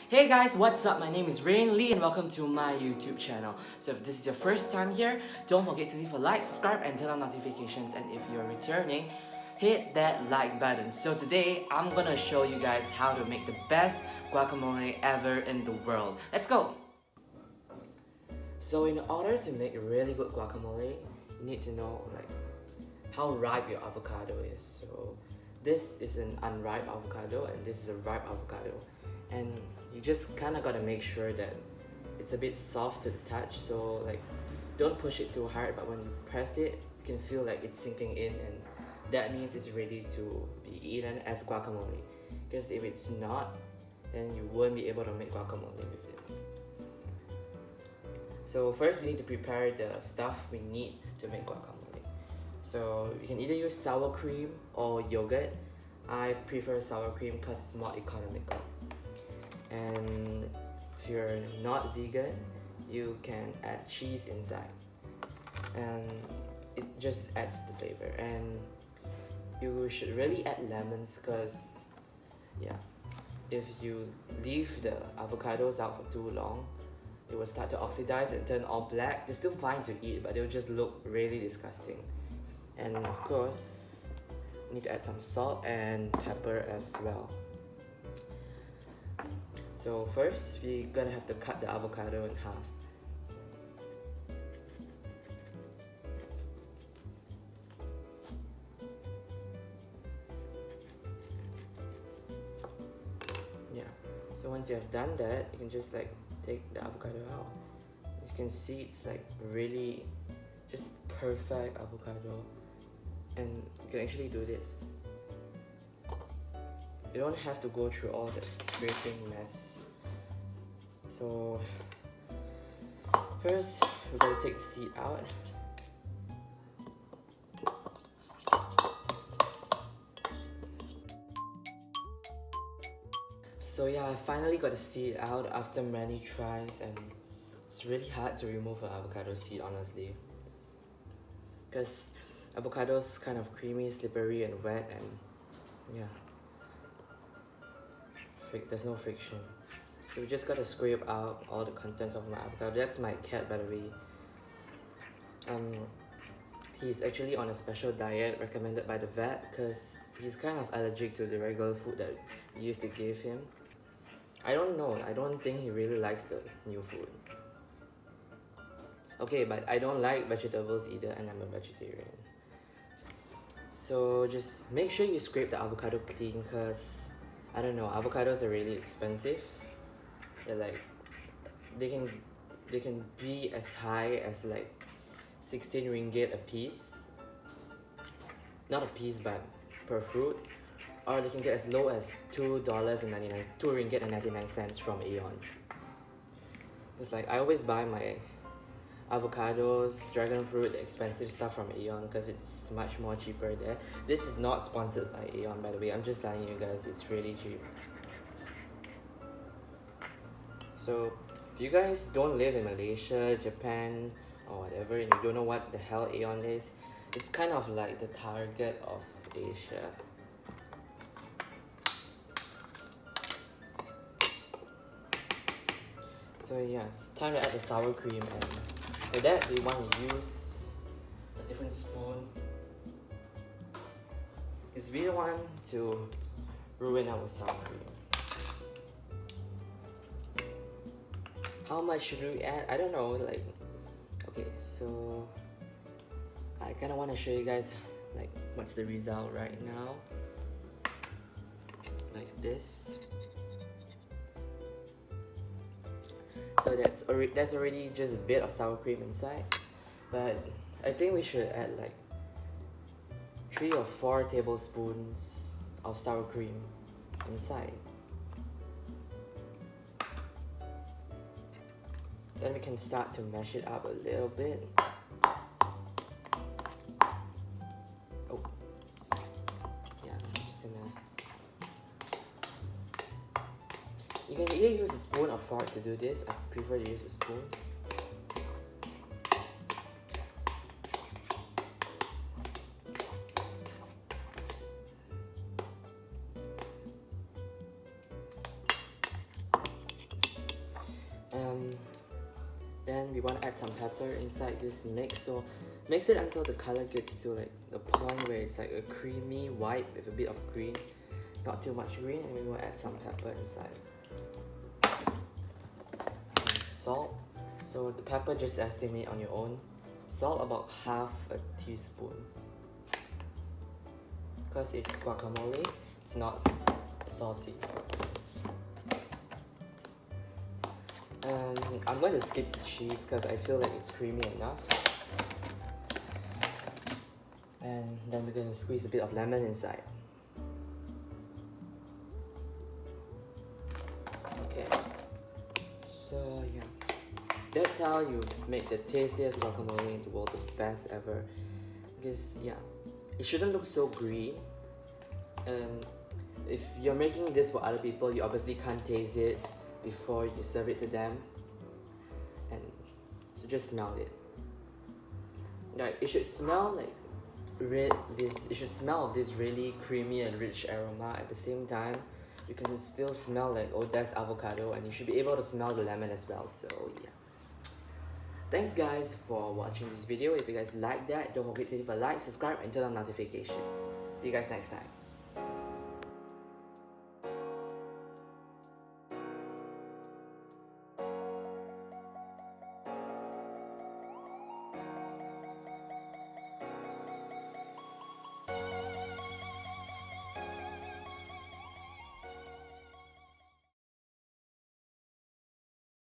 Hey guys, what's up? My name is Rain Lee and welcome to my YouTube channel. So if this is your first time here, don't forget to leave a like, subscribe and turn on notifications. And if you're returning, hit that like button. So today, I'm gonna show you guys how to make the best guacamole ever in the world. Let's go! So in order to make a really good guacamole, you need to know how ripe your avocado is. So this is an unripe avocado and this is a ripe avocado. And you just kind of gotta make sure that it's a bit soft to the touch, so don't push it too hard, but when you press it, you can feel like it's sinking in, and that means it's ready to be eaten as guacamole. Because if it's not, then you won't be able to make guacamole with it. So first we need to prepare the stuff we need to make guacamole. So you can either use sour cream or yogurt. I prefer sour cream because it's more economical. And if you're not vegan, you can add cheese inside, and it just adds the flavor. And you should really add lemons, because if you leave the avocados out for too long, it will start to oxidize and turn all black. They're still fine to eat, but they'll just look really disgusting. And of course, you need to add some salt and pepper as well. So first, we're gonna have to cut the avocado in half. Yeah, so once you have done that, you can just take the avocado out. As you can see, it's really just perfect avocado. And you can actually do this. You don't have to go through all that scraping mess. So first, we're gonna take the seed out. So yeah, I finally got the seed out after many tries, and it's really hard to remove an avocado seed, honestly. Because avocado's kind of creamy, slippery and wet, and yeah. There's no friction. So we just gotta scrape out all the contents of my avocado. That's my cat, by the way. He's actually on a special diet recommended by the vet because he's kind of allergic to the regular food that we used to give him. I don't know, I don't think he really likes the new food. Okay, but I don't like vegetables either, and I'm a vegetarian. So just make sure you scrape the avocado clean, because I don't know, avocados are really expensive. They're they can be as high as 16 ringgit a piece. Not a piece, but per fruit. Or they can get as low as $2 ringgit and 99 cents from Aeon. It's I always buy my avocados, dragon fruit, expensive stuff from Aeon because it's much more cheaper there. This is not sponsored by Aeon, by the way. I'm just telling you guys, it's really cheap. So if you guys don't live in Malaysia, Japan, or whatever, and you don't know what the hell Aeon is, it's kind of like the Target of Asia. So yeah, it's time to add the sour cream, and for that, we want to use a different spoon, because we don't want to ruin our sour cream. How much should we add? I don't know, okay, so I kind of want to show you guys what's the result right now. Like this. So that's already just a bit of sour cream inside, but I think we should add 3 or 4 tablespoons of sour cream inside. Then we can start to mash it up a little bit. Oh, yeah, I'm just gonna. You can either use a spoon or fork to do this. I prefer to use a spoon. then we want to add some pepper inside this mix. So mix it until the color gets to like the point where it's like a creamy white with a bit of green, not too much green, and we will add some pepper inside. And salt. So the pepper just estimate on your own. Salt about half a teaspoon. Because it's guacamole, it's not salty. I'm going to skip the cheese because I feel like it's creamy enough. And then we're going to squeeze a bit of lemon inside. Okay. So yeah, that's how you make the tastiest guacamole in the world, the best ever. Because yeah, it shouldn't look so green. If you're making this for other people, you obviously can't taste it before you serve it to them, and so just smell it. Like it should smell like it should smell of this really creamy and rich aroma. At the same time, you can still smell like, oh, that's avocado, and you should be able to smell the lemon as well. So yeah, thanks guys for watching this video. If you guys like that, don't forget to leave a like, subscribe, and turn on notifications. See you guys next time.